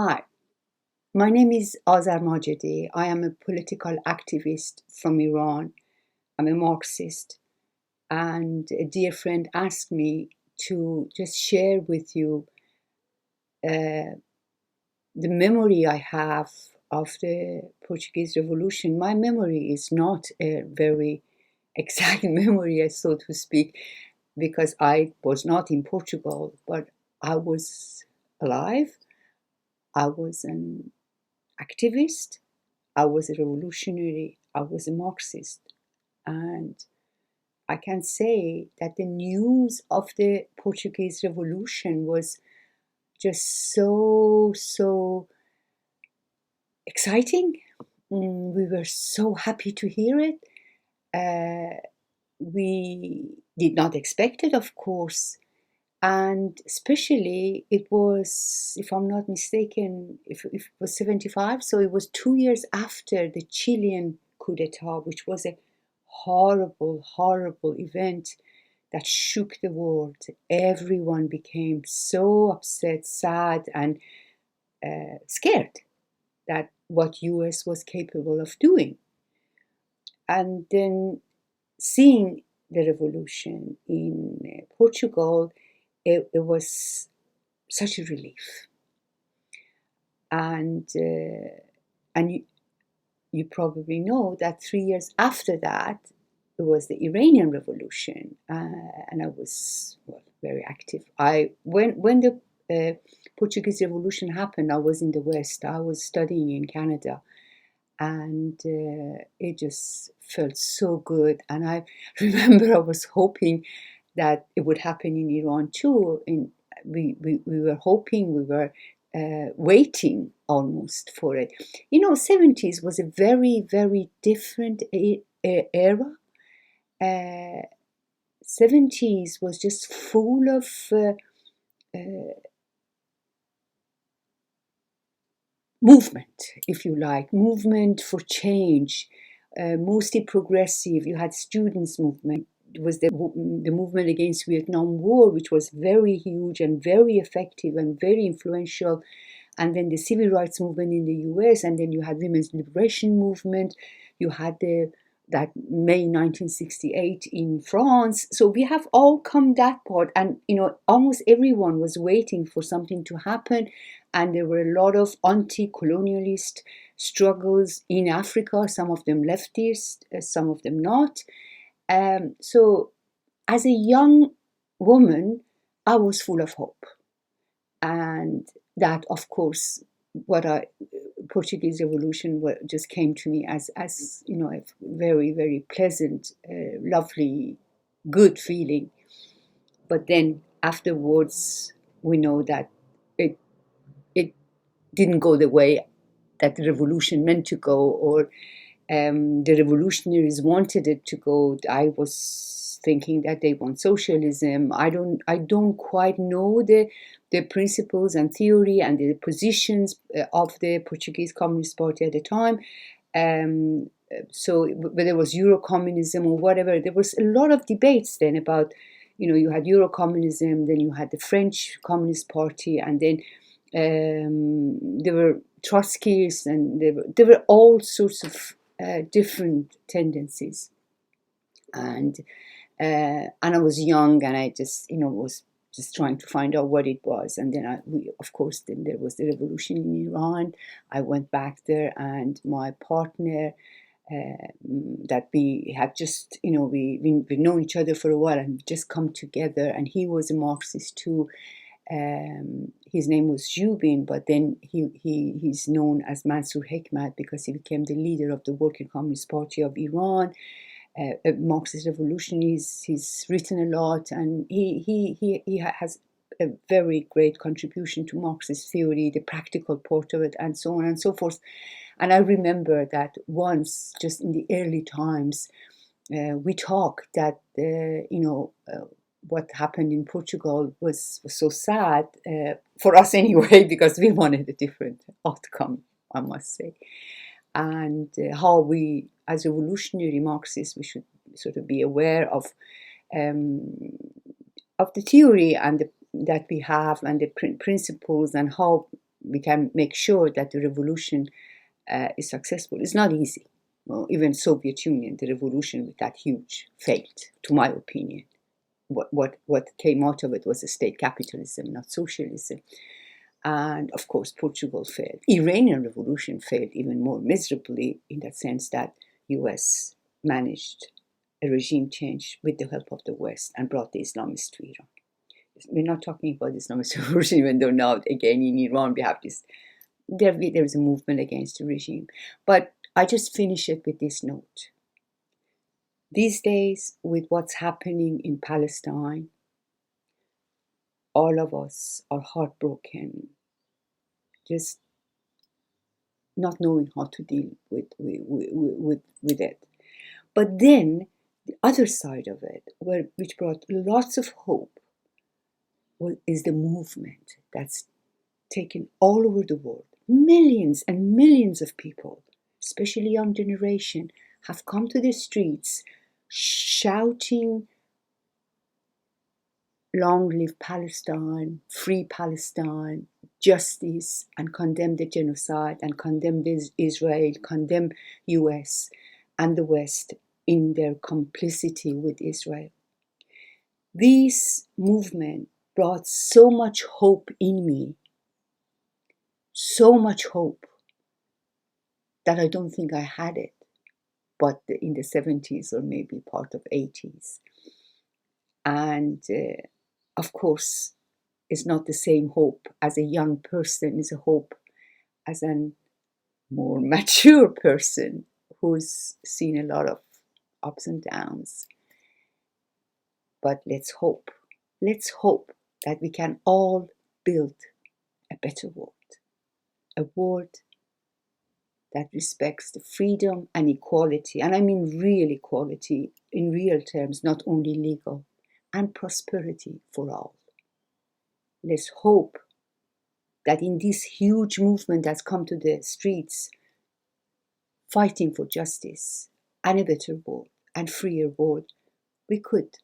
Hi, my name is Azar Majidi. I am a political activist from Iran. I'm a Marxist, and a dear friend asked me to just share with you uh, the memory I have of the Portuguese Revolution. My memory is not a very exact memory, so to speak, because I was not in Portugal, but I was alive. I was an activist. I was a revolutionary, I was a Marxist, and I can say that the news of the Portuguese Revolution was just so exciting. We were so happy to hear it. Uh, we did not expect it, of course, and especially it was, if I'm not mistaken, if it was 75, so it was 2 years after the Chilean coup d'etat, which was a horrible event that shook the world. Everyone became so upset, sad, and scared that what US was capable of doing. And then seeing the revolution in Portugal, it was such a relief. And you probably know that 3 years after that, it was the Iranian Revolution, and I was very active. When the Portuguese Revolution happened, I was in the West. I was studying in Canada, and it just felt so good. And I remember I was hoping that it would happen in Iran too. We were hoping, we were waiting almost for it. 70s was a very different era. 70s was just full of movement, if you like, movement for change, mostly progressive. You had students' movement. It was the movement against Vietnam War, which was very huge and very effective and very influential. And then the civil rights movement in the US, and then you had women's liberation movement. You had that May 1968 in France. So we have all come that part, and almost everyone was waiting for something to happen, and there were a lot of anti-colonialist struggles in Africa. Some of them leftist, some of them not. So as a young woman, I was full of hope, and that, of course, what Portuguese Revolution just came to me as a very pleasant, lovely, good feeling. But then afterwards, we know that it didn't go the way that the revolution meant to go, or the revolutionaries wanted it to go. I was thinking that they want socialism. I don't quite know the principles and theory and the positions of the Portuguese Communist Party at the time. So whether it was Euro-communism or whatever, there was a lot of debates then about, you had Euro-communism, then you had the French Communist Party, and then there were Trotskyists, and there were all sorts of different tendencies. And I was young, and I just was just trying to find out what it was. And then of course, then there was the revolution in Iran. I went back there, and my partner, that we had just, we've known each other for a while, and just come together. And he was a Marxist too. His name was Zubin, but then he's known as Mansour Hekmat because he became the leader of the Working Communist Party of Iran. A Marxist revolutionist. He's written a lot, and he has a very great contribution to Marxist theory, the practical part of it, and so on and so forth. And I remember that once, just in the early times, we talked that what happened in Portugal was so sad for us anyway, because we wanted a different outcome, I must say. And how we, as revolutionary Marxists, we should sort of be aware of the theory and that we have, and the principles, and how we can make sure that the revolution is successful. It's not easy. Well, even Soviet Union, the revolution with that huge failed, to my opinion. What came out of it was a state capitalism, not socialism. And of course, Portugal failed. Iranian revolution failed even more miserably in that sense that US managed a regime change with the help of the West and brought the Islamists to Iran. We're not talking about Islamist revolution, even though now again in Iran we have this, there is a movement against the regime. But I just finish it with this note. These days, with what's happening in Palestine, all of us are heartbroken, just not knowing how to deal with it. But then the other side of it, which brought lots of hope, is the movement that's taken all over the world. Millions and millions of people, especially young generation, have come to the streets shouting, "Long live Palestine, free Palestine, justice," and condemn the genocide, and condemn Israel, condemn US and the West in their complicity with Israel. This movement brought so much hope in me, so much hope, that I don't think I had it, but in the 70s or maybe part of 80s. And of course, it's not the same hope as a young person, it's a hope as a more mature person who's seen a lot of ups and downs. But let's hope that we can all build a better world, a world that respects the freedom and equality, and I mean real equality in real terms, not only legal, and prosperity for all. Let's hope that in this huge movement that's come to the streets, fighting for justice and a better world and freer world, we could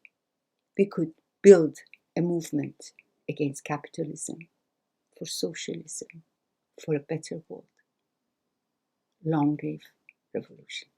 build a movement against capitalism, for socialism, for a better world. Long live revolution.